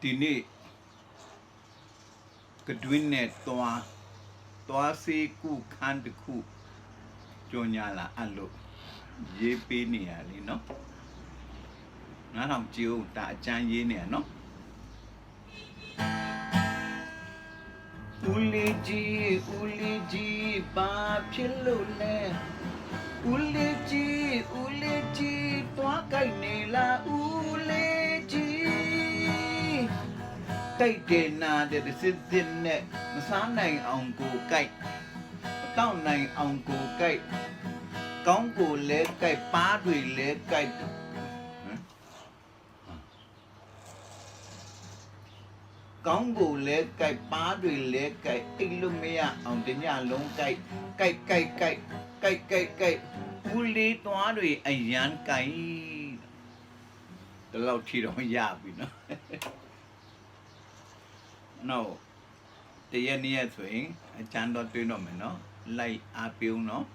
ဒီနေ့ကတွင်းနဲ့သွားစေးကုခန်းတစ်ခုကြော်ညာလာအဲ့လိုရေးပေးနေရလေနော်ငါတော့ကြည့်ဦးဒါအကျန်းရေးနေရနော်ဦးလေးကြီးဘာဖြစ်လို့လဲဦးလေးကြီးသွားကြိုက်နေလားဦးလေးကြီးတိတ်တယ်နာတဲ့စစ်စစ်နဲ့မစားနိုင်အောင်ကိုကြိုက်မတော့နိုင်အောင်ကိုကြိုက်ကောင်းကိုလဲကြိုက်ပါးတွေလဲကြိုက်ကောင်းကိုလဲကြိုက်ပါးတွေလဲကြိုက်အိတ်လို့မရအောင်တညလုံးကြိုက်ဦးလေးသွားတွေအရန်ကြိုက်ဒီလောက်ထီတော့ရပြီနော်နော်တရက်နေ့ရက်ဆိုရင်အချမ်းတော့တွင်းတော့မယ်နော်လိုက်အားပြုံးနော်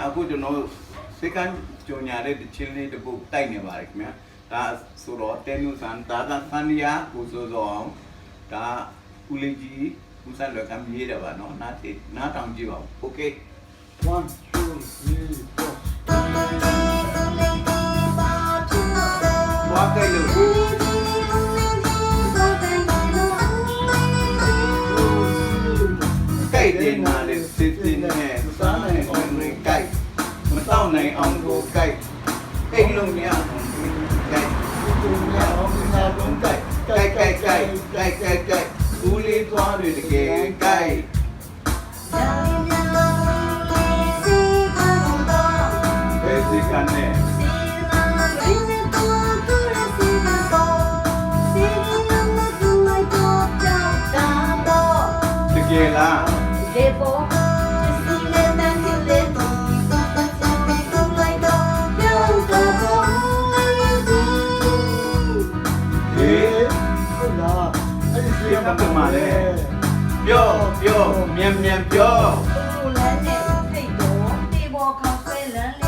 အခုကျွန်တော်စေကန်ကြုံညာတဲ့ချင်းလေးတစ်ပုတ်တိုက်နေပါတယ်ခင်ဗျာဒါဆိုတော့တဲနုဆန်ဒါကဆန်နီယာကိုဆိုအောင်ဒါဦးလေးကြီးဦးဆန်လွယ်ကမ်းရေးတယ်ပါနော်နားတောင်ကြည့်ပါဦးโอเค1 2 3 4ဝါကြိုက်လို့ကြိုက်တယ်နားလေးစစ်စစ်နဲ့စားနိုင်အောင်ကြိုက်မတော့နိုင်အောင်ကိုကြိုက်အိမ်လုံးများကြိုက်သူများအောင်နာလုံးကြိုက်ဦးလေးသွားတွေတကယ်ကြိုက်ဘယ်စီကနေတကယ်လားလေပေါ်ပြောမြန်ပြောလမ်းနဲ့ဖိတ်တော့ဒီဘောခေါက်ဆွဲလမ်း